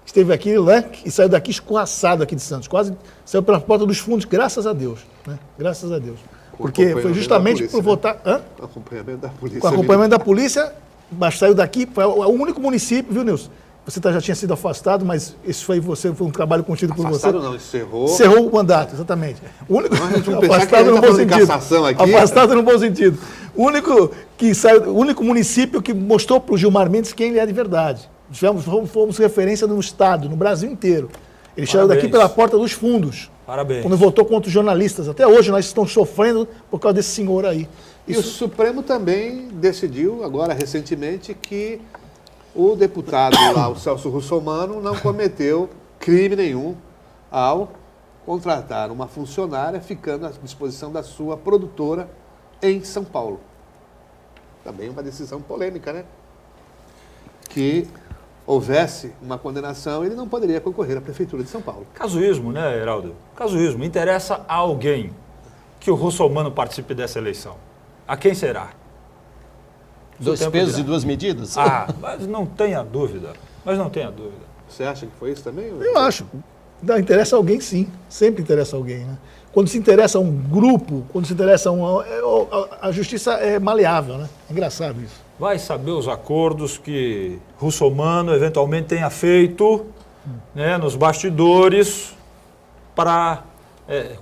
esteve aqui, né, e saiu daqui escorraçado aqui de Santos, quase saiu pela porta dos fundos, graças a Deus, né? Graças a Deus. Porque foi justamente por votar... Hã? Com acompanhamento da polícia. Com acompanhamento da polícia, mas saiu daqui, foi o único município, viu, Nilson? Você já tinha sido afastado, mas isso foi um trabalho contido por você. Afastado não, encerrou. Encerrou o mandato, exatamente. O único Nós vamos pensar que afastado a gente no tá bom falando de sentido. cassação aqui. Afastado no bom sentido. O único município que mostrou para o Gilmar Mendes quem ele é de verdade. Fomos referência no Estado, no Brasil inteiro. Ele saiu daqui pela porta dos fundos. Parabéns. Quando votou contra os jornalistas. Até hoje nós estamos sofrendo por causa desse senhor aí. E o Supremo também decidiu, agora recentemente, que o deputado lá, o Celso Russomano, não cometeu crime nenhum ao contratar uma funcionária ficando à disposição da sua produtora em São Paulo. Também uma decisão polêmica, né? Que houvesse uma condenação, ele não poderia concorrer à Prefeitura de São Paulo. Casuísmo, né, Heraldo? Casuísmo. Interessa a alguém que o Russomano participe dessa eleição. A quem será? Dois pesos e duas medidas? Mas não tenha dúvida. Você acha que foi isso também? Eu acho. Interessa alguém, sim. Sempre interessa alguém, né? Quando se interessa um grupo, quando se interessa a justiça é maleável, né? É engraçado isso. Vai saber os acordos que Russomano eventualmente tenha feito, né, nos bastidores para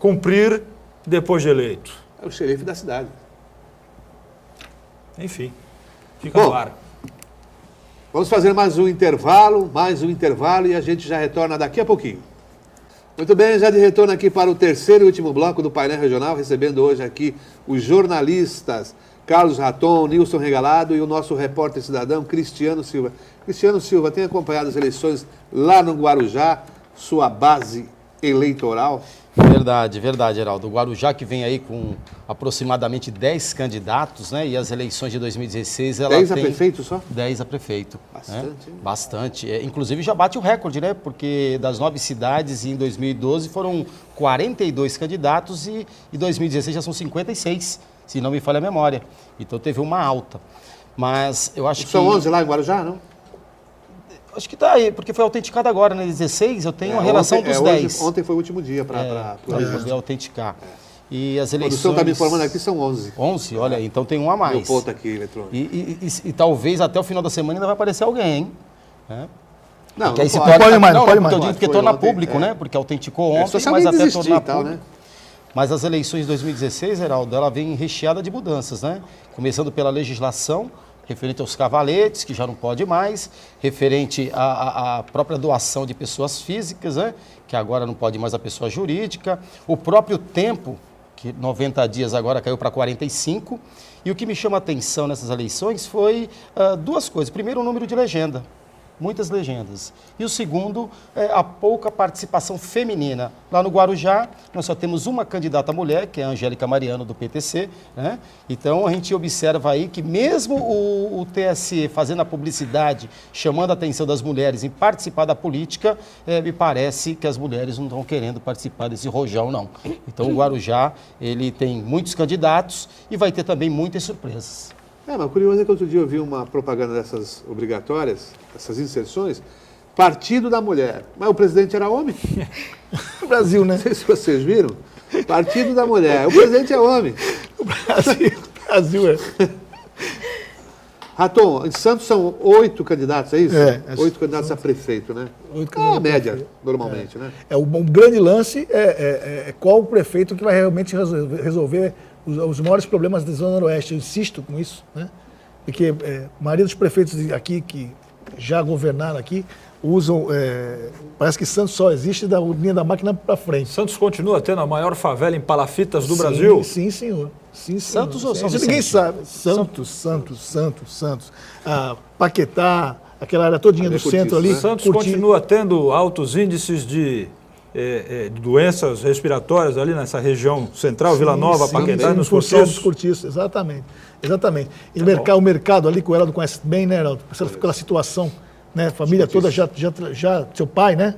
cumprir depois de eleito. É o xerife da cidade. Enfim, fica no ar. Vamos fazer mais um intervalo e a gente já retorna daqui a pouquinho. Muito bem, já de retorno aqui para o terceiro e último bloco do Painel Regional, recebendo hoje aqui os jornalistas Carlos Raton, Nilson Regalado e o nosso repórter cidadão Cristiano Silva. Cristiano Silva, tem acompanhado as eleições lá no Guarujá, sua base eleitoral? Verdade, Heraldo. O Guarujá que vem aí com aproximadamente 10 candidatos, né? E as eleições de 2016, ela 10 tem... a prefeito só? 10 a prefeito. Bastante, né? hein? Bastante. Inclusive já bate o recorde, né? Porque das 9 cidades em 2012 foram 42 candidatos e em 2016 já são 56, se não me falha a memória. Então teve uma alta. Mas eu acho que... São 11 lá em Guarujá, não? Acho que está aí, porque foi autenticado agora, né? 16, eu tenho a relação dos 10. Ontem foi o último dia para poder autenticar. E as eleições... O senhor está me informando aqui, são 11. 11? Olha, então tem um a mais. Meu ponto aqui, eletrônico. E talvez até o final da semana ainda vai aparecer alguém, hein? Não, porque aí se pode mais, não, pode mais. Eu digo porque Foi torna ontem, público, né? Porque autenticou ontem, só se mas alguém até desistir tornar e tal, público. né? Mas as eleições de 2016, Heraldo, ela vem recheada de mudanças, né? Começando pela legislação, referente aos cavaletes, que já não pode mais, referente à própria doação de pessoas físicas, né? Que agora não pode mais a pessoa jurídica, o próprio tempo, que 90 dias agora caiu para 45, e o que me chama a atenção nessas eleições foi duas coisas. Primeiro, o número de legenda, muitas legendas. E o segundo, a pouca participação feminina. Lá no Guarujá, nós só temos uma candidata mulher, que é a Angélica Mariano, do PTC, né? Então, a gente observa aí que mesmo o TSE fazendo a publicidade, chamando a atenção das mulheres em participar da política, me parece que as mulheres não estão querendo participar desse rojão, não. Então, o Guarujá, ele tem muitos candidatos e vai ter também muitas surpresas. Mas curioso é que outro dia eu vi uma propaganda dessas obrigatórias, essas inserções, Partido da Mulher. Mas o presidente era homem? Brasil, né? Não sei se vocês viram. Partido da Mulher. O presidente é homem. O Brasil é. Raton, em Santos são 8 candidatos, é isso? É. 8 candidatos a prefeito, né? 8 É a candidatos a média, prefeito. normalmente, né? Um grande lance é qual o prefeito que vai realmente resolver os maiores problemas da Zona Noroeste. Eu insisto com isso, né? Porque a maioria dos prefeitos aqui, já governaram aqui, usam, parece que Santos só existe da linha da máquina para frente. Santos continua tendo a maior favela em palafitas do Brasil? Sim, senhor. Sim, Santos senhor. ou São Ninguém Vicente? sabe. Santos. Paquetá, aquela área todinha do Curtiço, centro ali. né? Santos Curti- continua tendo altos índices de doenças respiratórias ali nessa região central, Vila Nova, Paquetá e nos Cortiços. Cortiços. Exatamente. E o mercado ali, que o Heraldo conhece bem, né, Heraldo? Aquela situação, né? A família toda já seu pai, né?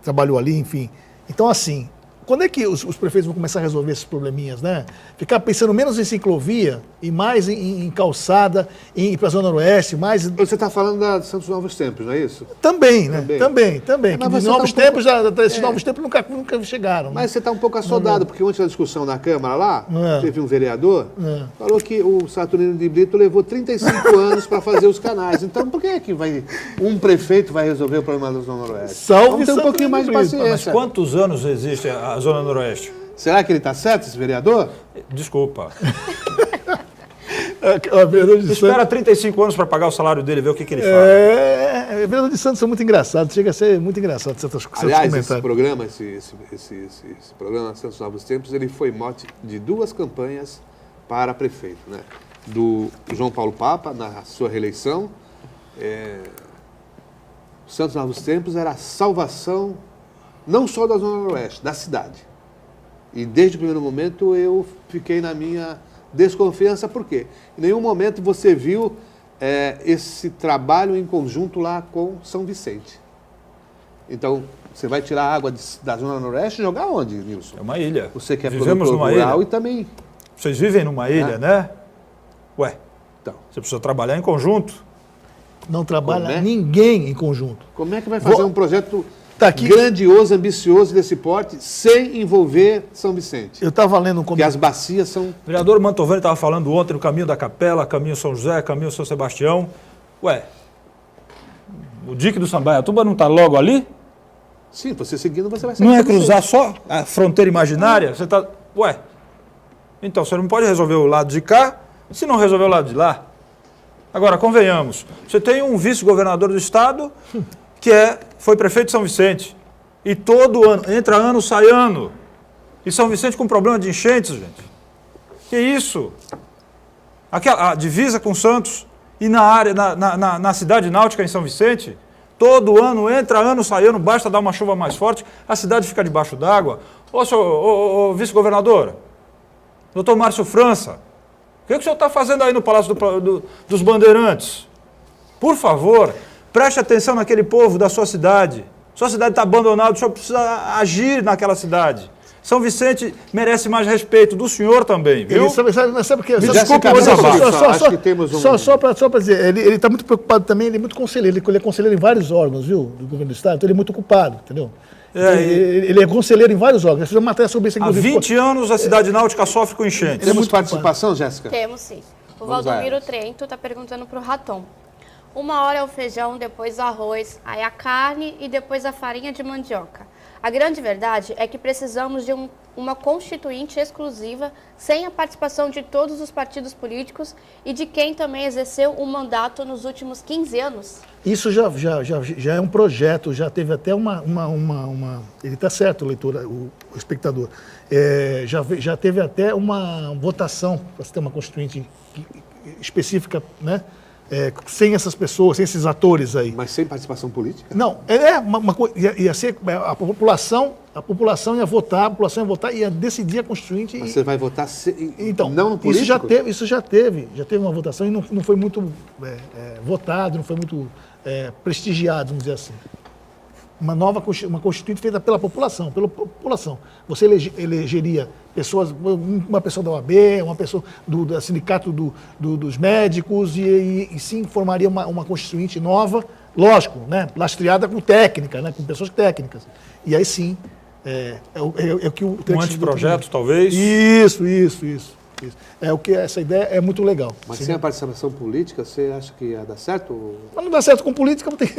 Trabalhou ali, enfim. Então, assim, quando é que os prefeitos vão começar a resolver esses probleminhas, né? Ficar pensando menos em ciclovia e mais em calçada, em ir para a Zona Noroeste, mais... Você está falando da Santos Novos Tempos, não é isso? Também, né? Também. Mas Que você novos tá um tempos, esses novos tempos nunca chegaram. Né? Mas você está um pouco assodado, porque ontem na discussão na Câmara lá, É. teve um vereador, falou que o Saturnino de Brito levou 35 anos para fazer os canais. Então, por que é que um prefeito vai resolver o problema da Zona Noroeste? Salve Vamos ter um Saturnino pouquinho mais de de Brito. Mas paciência. quantos anos existe a Zona Noroeste? Será que ele está certo, esse vereador? Desculpa. A vereador de Espera Santos, 35 anos para pagar o salário dele e ver o que ele fala. vereador de Santos são muito engraçados, chega a ser muito engraçado certos Aliás, esse comentários. programa, esse programa Santos Novos Tempos, ele foi mote de 2 campanhas para prefeito, né? Do João Paulo Papa, na sua reeleição. Santos Novos Tempos era a salvação, não só da Zona Noroeste, da cidade. E desde o primeiro momento eu fiquei na minha desconfiança, por quê? Em nenhum momento você viu esse trabalho em conjunto lá com São Vicente. Então, você vai tirar a água da Zona Noroeste e jogar onde, Nilson? É uma ilha. Você que é Vivemos produtor numa rural ilha. e também... Vocês vivem numa ilha, né? Ué, Então, você precisa trabalhar em conjunto. Não trabalha Como é? ninguém em conjunto. como é que vai fazer um projeto Tá aqui. grandioso, ambicioso desse porte, sem envolver São Vicente? Eu estava lendo um Porque as bacias são... O vereador Mantovani estava falando ontem no caminho da Capela, caminho São José, caminho São Sebastião. Ué, o dique do Sambaia-Tuba não está logo ali? Sim, você seguindo, você vai sair Não de é São Vicente. cruzar só a fronteira imaginária? Você está... Ué, então você não pode resolver o lado de cá se não resolver o lado de lá. Agora, convenhamos, você tem um vice-governador do estado que foi prefeito de São Vicente. E todo ano, entra ano, sai ano. E São Vicente com problema de enchentes, gente. Que isso? A divisa com Santos e na área, na cidade náutica em São Vicente, todo ano, entra ano, sai ano, basta dar uma chuva mais forte, a cidade fica debaixo d'água. Ô, vice-governador, doutor Márcio França, o que o senhor está fazendo aí no Palácio dos Bandeirantes? Por favor, preste atenção naquele povo da sua cidade. Sua cidade está abandonada, o senhor precisa agir naquela cidade. São Vicente merece mais respeito, do senhor também, viu? Ele sabe o que? desculpe, mas acho que temos um- Só para dizer, ele está muito preocupado também, ele é muito conselheiro, ele é conselheiro em vários órgãos, viu, do governo do estado, então ele é muito ocupado, entendeu? Ele é conselheiro em vários órgãos. Eu fiz uma matéria sobre isso. Há 20 anos a cidade náutica sofre com enchentes. Temos participação, Jéssica? Temos sim. O Vamos lá. Valdomiro Trento está perguntando para o Raton. Uma hora é o feijão, depois o arroz, aí a carne e depois a farinha de mandioca. A grande verdade é que precisamos de uma constituinte exclusiva, sem a participação de todos os partidos políticos e de quem também exerceu o mandato nos últimos 15 anos. Isso já é um projeto, já teve até ele está certo, o leitor, o espectador. Já teve até uma votação para se ter uma constituinte específica, né? Sem essas pessoas, sem esses atores aí. Mas sem participação política? Não, ia ser a população ia votar, e ia decidir a constituinte. Mas você vai votar Então, não no político? isso já teve uma votação e não foi muito votado, não foi muito prestigiado, vamos dizer assim. Uma constituinte feita pela população. Você elegeria pessoas, uma pessoa da OAB, uma pessoa do sindicato dos médicos e sim formaria uma constituinte nova, lógico, né, lastreada com técnica, né, com pessoas técnicas. E aí sim, é o que o Um anteprojeto, talvez? Isso. Isso. Essa ideia é muito legal. Mas Sim. sem a participação política, você acha que ia dar certo? Mas não dá certo com política, não tem.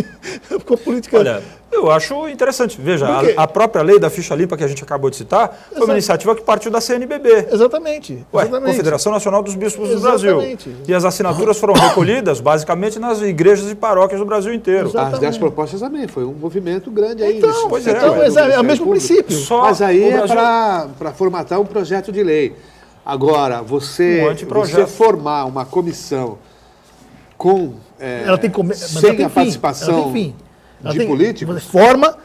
Com política. Olha, eu acho interessante. Veja, Por quê? a própria lei da ficha limpa que a gente acabou de citar foi uma Exato. iniciativa que partiu da CNBB. Exatamente. Ué, exatamente. Confederação Nacional dos Bispos do Exatamente. Brasil. E as assinaturas foram recolhidas, basicamente, nas igrejas e paróquias do Brasil inteiro. Exato. As 10 propostas também, foi um movimento grande aí. Então, nesse- Pois é, então ué, é, do é o Ministério mesmo Público. princípio. Só Mas aí o é Brasil- para formatar um projeto de lei. Agora, Um você anteprojeto. formar uma comissão com Ela tem mas ela sem tem a fim, participação ela tem fim. Ela de tem- políticos, Você forma,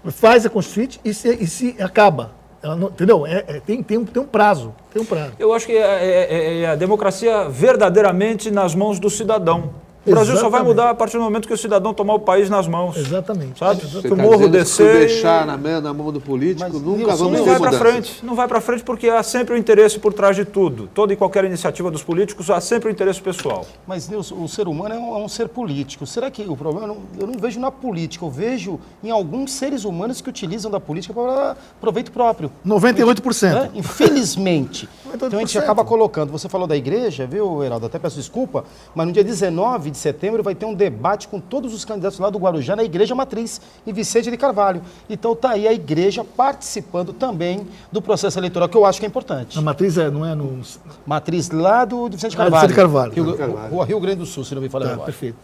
faz a constituinte e se acaba. Ela não- entendeu? Tem um prazo. Tem um prazo. Eu acho que é a democracia verdadeiramente nas mãos do cidadão. O Brasil só vai Exatamente. mudar a partir do momento que o cidadão tomar o país nas mãos. Exatamente. Sabe? você Se o está morro dizendo que se descer. deixar na mão do político, Mas, nunca Nilson, vamos Não ter vai para mudanças. frente, não vai para frente porque há sempre o interesse por trás de tudo. Toda e qualquer iniciativa dos políticos há sempre o interesse pessoal. Mas, Nilson, o ser humano é um ser político. Será que o problema, eu não vejo na política, eu vejo em alguns seres humanos que utilizam da política para proveito próprio. 98%. Né? Infelizmente. Então a gente 98%. acaba colocando. Você falou da igreja, viu, Heraldo? Até peço desculpa, mas no dia 19 de setembro vai ter um debate com todos os candidatos lá do Guarujá na Igreja Matriz, em Vicente de Carvalho. Então tá aí a igreja participando também do processo eleitoral, que eu acho que é importante. A matriz não é no. Matriz lá do Vicente Ah, Carvalho. Vicente Carvalho. Rio, Carvalho. Rua Rio Grande do Sul, se não me falar Tá, agora. perfeito.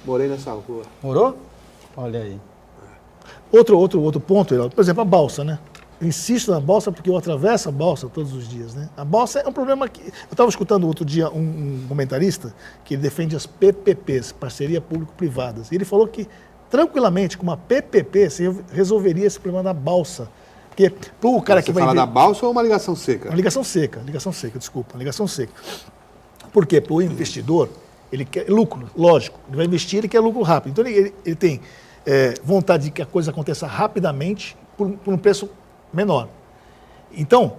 Morei nessa rua. Morou? Olha aí. Outro ponto, Heraldo, por exemplo, a balsa, né? Eu insisto na balsa porque eu atravesso a balsa todos os dias, né? A balsa é um problema que... Eu estava escutando outro dia um comentarista que ele defende as PPPs, parceria público-privadas, e ele falou que, tranquilamente, com uma PPP, você resolveria esse problema da balsa. Porque para o cara Você que vai... fala da balsa ou uma ligação seca? Uma ligação seca, desculpa, ligação seca. Por quê? Para o investidor, ele quer lucro, lógico, ele vai investir, ele quer lucro rápido. Então ele tem vontade de que a coisa aconteça rapidamente por um preço menor. Então,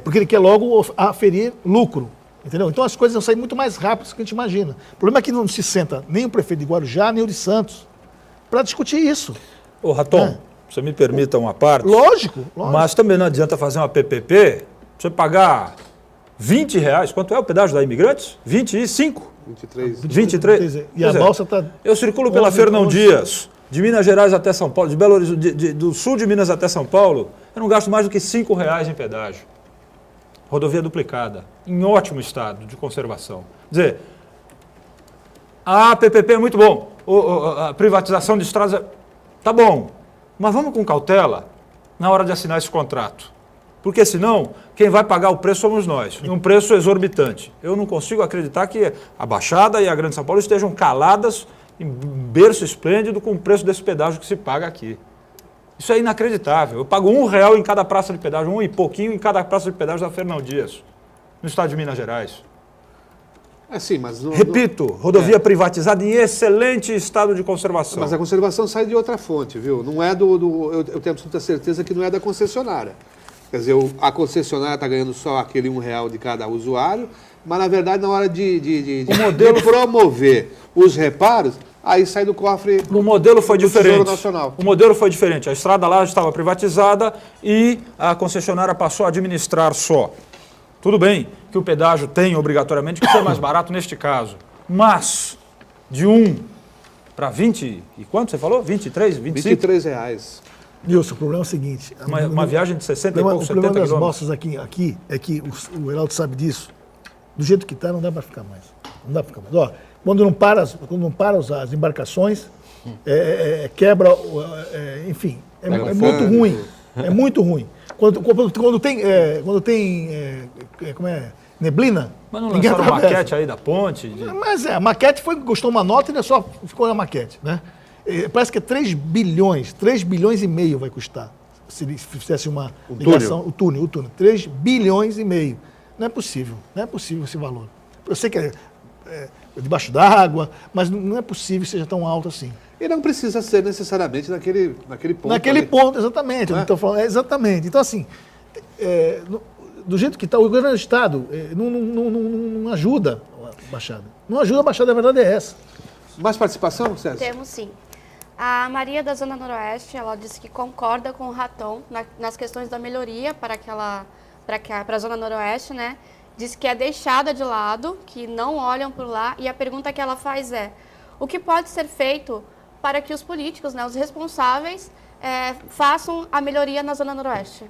porque ele quer logo aferir lucro, entendeu? Então as coisas vão sair muito mais rápido do que a gente imagina. O problema é que não se senta nem o prefeito de Guarujá, nem o de Santos, para discutir isso. Ô, Raton, você me permita uma parte? Lógico. Mas também não adianta fazer uma PPP, você pagar R$20, quanto é o pedágio da Imigrantes? 25? 23. 23? E a Pois é. balsa está... Eu circulo pela 11, Fernão 11. Dias, de Minas Gerais até São Paulo, de Belo Horizonte, do sul de Minas até São Paulo, eu não gasto mais do que R$5 em pedágio. Rodovia duplicada, em ótimo estado de conservação. Quer dizer, a PPP é muito bom, a privatização de estradas tá bom, mas vamos com cautela na hora de assinar esse contrato. Porque senão, quem vai pagar o preço somos nós, e um preço exorbitante. Eu não consigo acreditar que a Baixada e a Grande São Paulo estejam caladas em berço esplêndido com o preço desse pedágio que se paga aqui. Isso é inacreditável. Eu pago R$1 em cada praça de pedágio, um e pouquinho em cada praça de pedágio da Fernão Dias, no estado de Minas Gerais. É sim, mas... Repito, rodovia privatizada em excelente estado de conservação. Mas a conservação sai de outra fonte, viu? Não é eu tenho absoluta certeza que não é da concessionária. Quer dizer, a concessionária está ganhando só aquele R$1 de cada usuário, mas na verdade na hora de promover os reparos, aí sai do cofre O modelo foi do Tesouro diferente. Nacional. O modelo foi diferente. A estrada lá estava privatizada e a concessionária passou a administrar só. Tudo bem que o pedágio tem obrigatoriamente que ser mais barato neste caso, mas de 1 para 20, e quanto você falou? 23, 25? R$23. Nilson, o problema é o seguinte... Uma viagem de 60 e poucos, O 70 problema das quilômetros. balsas aqui é que o Heraldo sabe disso. Do jeito que está, não dá para ficar mais. Não dá para ficar mais. Ó, quando não para as embarcações, quebra, enfim, é muito ruim. É muito ruim. Quando tem como é, neblina, Mas não ninguém lançaram atravessa. maquete aí da ponte? Mas a maquete custou uma nota e não é só ficou na maquete, né? Parece que é 3 bilhões e meio vai custar se fizesse uma ligação, o túnel, 3 bilhões e meio. Não é possível esse valor. Eu sei que é debaixo d'água, mas não é possível que seja tão alto assim. E não precisa ser necessariamente naquele ponto. Naquele ali. ponto, exatamente. Eu não estou falando, exatamente. Então, assim, do jeito que está, o governo do Estado não ajuda a Baixada. Não ajuda a Baixada, a verdade é essa. Mais participação, César? Temos sim. A Maria da Zona Noroeste, ela disse que concorda com o Raton nas questões da melhoria para aquela para a Zona Noroeste, né? Diz que é deixada de lado, que não olham por lá, e a pergunta que ela faz é: o que pode ser feito para que os políticos, né, os responsáveis, façam a melhoria na Zona Noroeste?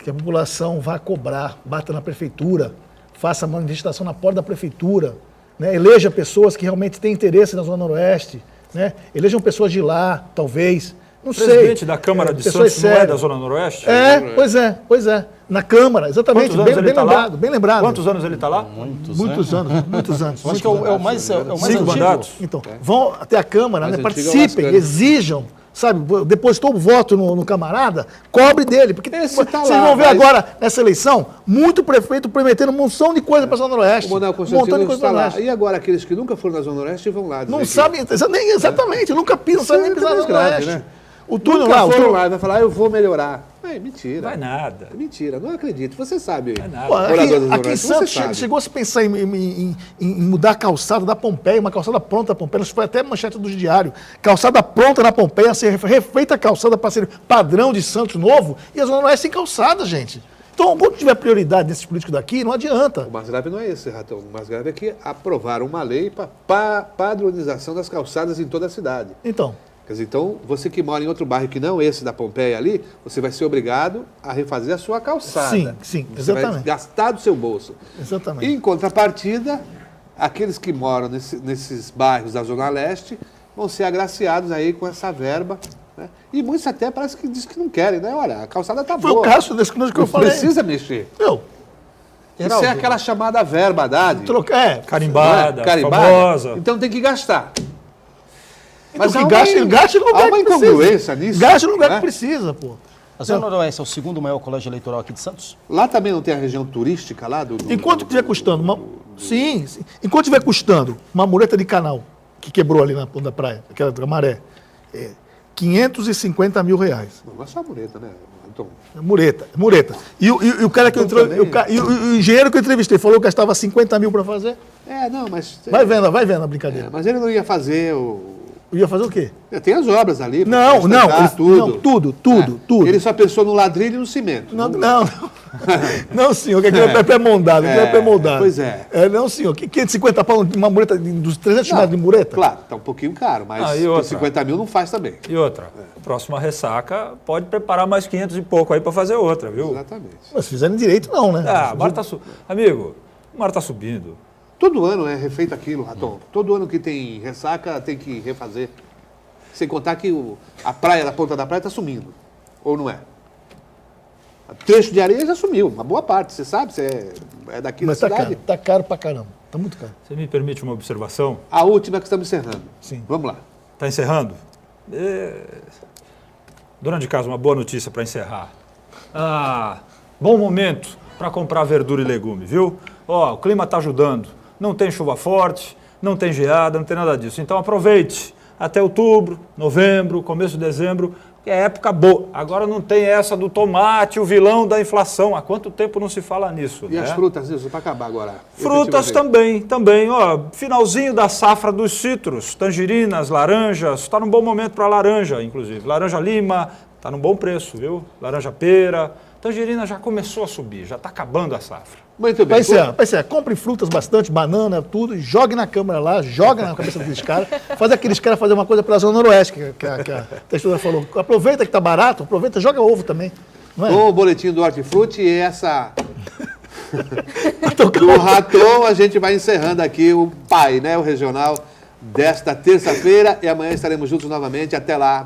Que a população vá cobrar, bata na prefeitura, faça manifestação na porta da prefeitura, né? Eleja pessoas que realmente têm interesse na Zona Noroeste, né? Elejam pessoas de lá, talvez, não sei. O presidente da Câmara de pessoas Santos não é sérias. da Zona Noroeste? Pois é. Na Câmara, exatamente, Quantos anos ele tá lá? bem lembrado. Quantos anos ele está lá? Muitos anos. Eu acho que é o mais 5 antigo. mandatos? Então, vão até a Câmara, né, Mais antigo é o participem, Lascano. exijam, sabe, depositou o voto no camarada, cobre dele, porque Esse tá vocês lá, vão ver mas- agora, nessa eleição, muito prefeito prometendo uma montão de coisa para a Zona Noroeste. O Manuel um montão de Constantino coisa está para lá. Noroeste. E agora aqueles que nunca foram na Zona Noroeste vão lá. Não dizer sabem, nem exatamente, nunca pisam, Isso sabem nem é pisar na mais Zona grave, Noroeste. né? O que túnel nunca lá, o foram túnel, lá e vai falar, eu vou melhorar. É mentira. Vai nada. É mentira, não acredito. Você sabe. Vai nada. Pô, morador da Zona aqui em Noroeste, Santos você sabe. chegou a se pensar em mudar a calçada da Pompeia, uma calçada pronta da Pompeia, isso foi até manchete do diário. Calçada pronta na Pompeia, ser refeita a calçada para ser padrão de Santos novo, e a Zona Oeste sem calçada, gente. Então, quando tiver prioridade nesses políticos daqui, não adianta. O mais grave não é esse, Ratão. O mais grave é que aprovaram uma lei para padronização das calçadas em toda a cidade. Então, Quer dizer, então, você que mora em outro bairro que não esse da Pompeia ali, você vai ser obrigado a refazer a sua calçada. Sim, Você vai exatamente. gastar do seu bolso. Exatamente. Em contrapartida, aqueles que moram nesses bairros da Zona Leste vão ser agraciados aí com essa verba. Né? E muitos até parece que dizem que não querem, né? Olha, a calçada tá Foi boa. o caso desse que eu Não falei. precisa mexer. Meu, Isso é aquela chamada verba, Haddad. Carimbada, Carimbada. famosa. Então tem que gastar. Mas há gaste no lugar há uma que precisa. incongruência nisso. Gaste no lugar né? que precisa, pô. A Zona Noroeste é o segundo maior colégio eleitoral aqui de Santos? Lá também não tem a região turística lá do... Enquanto estiver custando sim. Enquanto estiver custando uma mureta de canal que quebrou ali na ponta da praia, aquela da maré, 550 mil reais. Não é só a mureta, né? Então, Mureta. E o cara que entrou, o engenheiro que eu entrevistei falou que gastava 50 mil para fazer. não, mas... Vai vendo a brincadeira. mas ele não ia fazer o... Ia fazer o quê? Tem as obras ali. pra Não, sustentar tudo. Ele só pensou no ladrilho e no cimento. Não, senhor, que aquilo é pré-moldado. pois é. Não, senhor, que 550 pau uma mureta dos 300 Não, metros de mureta? Claro, tá um pouquinho caro, mas e com outra? 50 mil não faz também. E outra, próxima ressaca, pode preparar mais 500 e pouco aí para fazer outra, viu? Exatamente. Mas se fizerem direito, não, né? O mar tá Amigo, o mar tá subindo. Todo ano é refeito aquilo, Raton. Todo ano que tem ressaca tem que refazer. Sem contar que a praia, da ponta da praia, está sumindo. Ou não é? O trecho de areia já sumiu, uma boa parte. Você sabe, você é daqui Mas da tá cidade. caro, tá caro pra caramba. Tá muito caro. Você me permite uma observação? A última que estamos encerrando. Sim. Vamos lá. Tá encerrando? Dona de casa, uma boa notícia para encerrar. Bom momento para comprar verdura e legume, viu? O clima tá ajudando. Não tem chuva forte, não tem geada, não tem nada disso. Então aproveite até outubro, novembro, começo de dezembro, que é época boa. Agora não tem essa do tomate, o vilão da inflação. Há quanto tempo não se fala nisso? E as frutas, isso, para acabar agora. Frutas efetivamente. também. Finalzinho da safra dos citros, tangerinas, laranjas. Está num bom momento para laranja, inclusive. Laranja lima, está num bom preço, viu? Laranja pera. Tangerina já começou a subir, já está acabando a safra. Muito bem. Vai ser, compre frutas bastante, banana, tudo, e jogue na câmera lá, joga na cabeça daqueles caras, faz aqueles caras fazer uma coisa pela Zona Noroeste, que a textura falou. Aproveita que tá barato, aproveita, joga ovo também. Não é? Com o boletim do Hortifruti e essa... do Raton, a gente vai encerrando aqui o painel regional desta terça-feira e amanhã estaremos juntos novamente. Até lá.